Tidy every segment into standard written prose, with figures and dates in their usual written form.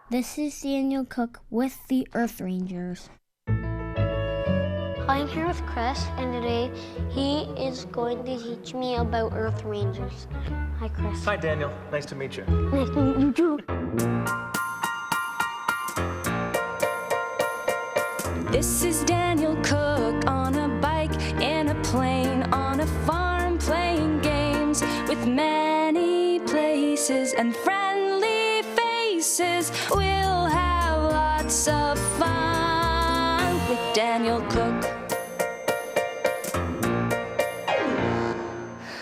This is Daniel Cook with the Earth Rangers. Hi, I'm here with Chris, and today he is going to teach me about Earth Rangers. Hi, Chris. Hi, Daniel. Nice to meet you. Nice to meet you too. This is Daniel Cook on a bike, in a plane, on a farm, playing games with many places and friendly faces. We'll have lots of fun with Daniel Cook.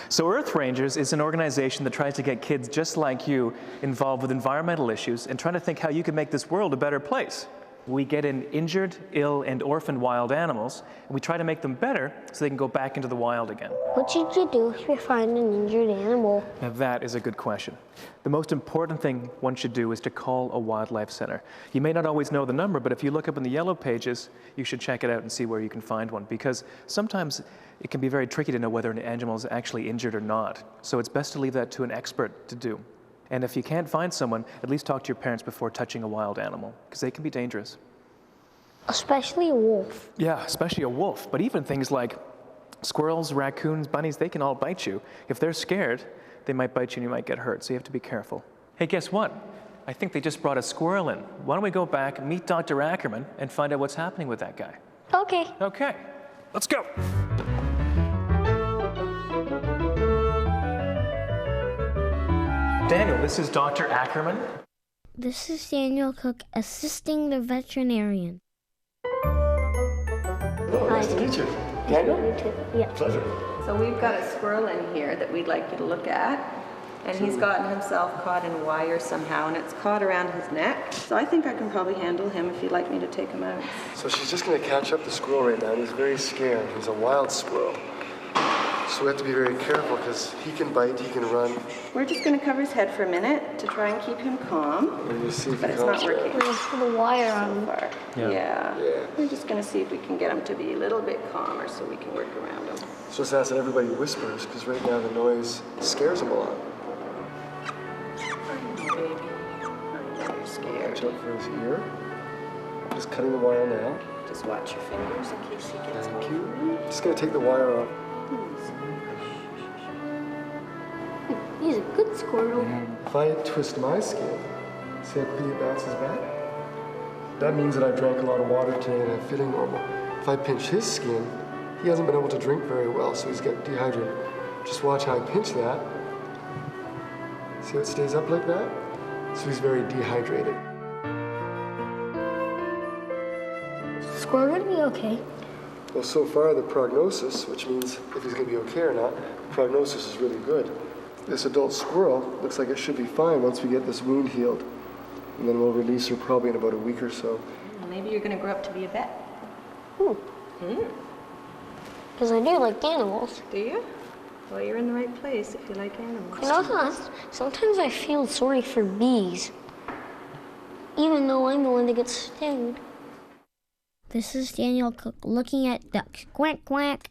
So Earth Rangers is an organization that tries to get kids just like you involved with environmental issues and trying to think how you can make this world a better place. We get in injured, ill, and orphaned wild animals, and we try to make them better so they can go back into the wild again. What should you do if you find an injured animal? Now that is a good question. The most important thing one should do is to call a wildlife center. You may not always know the number, but if you look up in the yellow pages, you should check it out and see where you can find one, because sometimes it can be very tricky to know whether an animal is actually injured or not. So it's best to leave that to an expert to do. And if you can't find someone, at least talk to your parents before touching a wild animal, because they can be dangerous. Especially a wolf. Yeah, especially a wolf. But even things like squirrels, raccoons, bunnies, they can all bite you. If they're scared, they might bite you and you might get hurt, so you have to be careful. Hey, guess what? I think they just brought a squirrel in. Why don't we go back, meet Dr. Ackerman, and find out what's happening with that guy? Okay. Okay, let's go. Daniel, this is Dr. Ackerman. This is Daniel Cook assisting the veterinarian. Oh, nice to meet you. Daniel? You too. Yeah. Pleasure. So we've got a squirrel in here that we'd like you to look at. And he's gotten himself caught in wire somehow, and it's caught around his neck. So I think I can probably handle him if you'd like me to take him out. So she's just going to catch up the squirrel right now, and he's very scared. He's a wild squirrel. So we have to be very careful because he can bite, he can run. We're just going to cover his head for a minute to try and keep him calm. And we'll see if But he it's not calms working. down. There's the wire So on. far. Yeah. We're just going to see if we can get him to be a little bit calmer so we can work around him. So just ask that everybody whispers because right now the noise scares him a lot. I know, baby. I know you're scared. Watch out for his ear. Just cutting the wire now. Just watch your fingers in case he gets Thank hold. you. Just going to take the wire off. He's a good squirrel. If I twist my skin, see how quickly it bounces back? That means that I've drank a lot of water today and I'm feeling normal. If I pinch his skin, he hasn't been able to drink very well, so he's got dehydrated. Just watch how I pinch that. See how it stays up like that? So he's very dehydrated. Squirrel gonna be okay. Well, so far the prognosis, which means if he's going to be okay or not, the prognosis is really good. This adult squirrel looks like it should be fine once we get this wound healed. And then we'll release her probably in about a week or so. Well, maybe you're going to grow up to be a vet. Because I do like animals. Do you? Well, you're in the right place if you like animals. You know, sometimes I feel sorry for bees, even though I'm the one that gets stung. This is Daniel Cook looking at ducks. Quack, quack.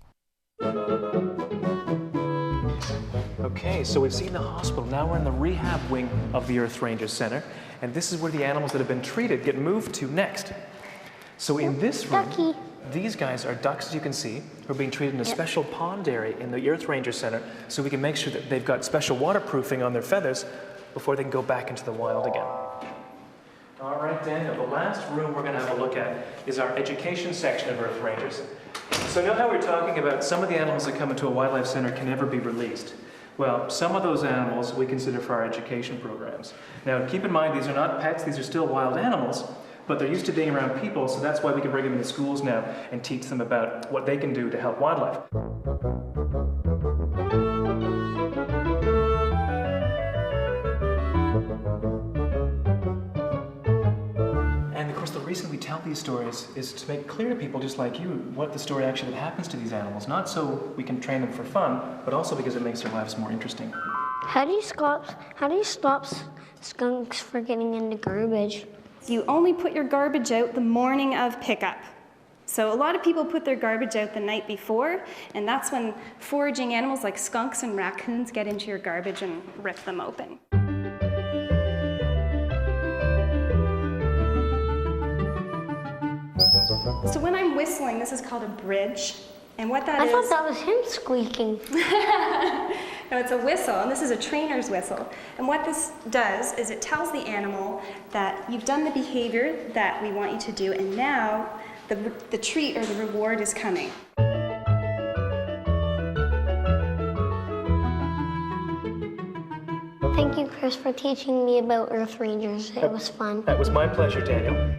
Okay, so we've seen the hospital. Now we're in the rehab wing of the Earth Rangers Center, and this is where the animals that have been treated get moved to next. So in this room, Ducky. these guys are ducks, as you can see, who are being treated in a special pond area in the Earth Rangers Center, so we can make sure that they've got special waterproofing on their feathers before they can go back into the wild again. All right, Daniel, the last room we're going to have a look at is our education section of Earth Rangers. So you know how we're talking about some of the animals that come into a wildlife center can never be released? Well, some of those animals we consider for our education programs. Now, keep in mind, these are not pets, these are still wild animals, but they're used to being around people, so that's why we can bring them into schools now and teach them about what they can do to help wildlife. And of course, the reason we tell these stories is to make clear to people just like you what the story actually happens to these animals, not so we can train them for fun, but also because it makes their lives more interesting. How do you stop skunks from getting into garbage? You only put your garbage out the morning of pickup. So a lot of people put their garbage out the night before, and that's when foraging animals like skunks and raccoons get into your garbage and rip them open. So when I'm whistling, this is called a bridge. And what that I is... thought that was him squeaking. No, it's a whistle, and this is a trainer's whistle. And what this does is it tells the animal that you've done the behavior that we want you to do, and now the treat or the reward is coming. Thank you, Chris, for teaching me about Earth Rangers. It was fun. That was my pleasure, Daniel.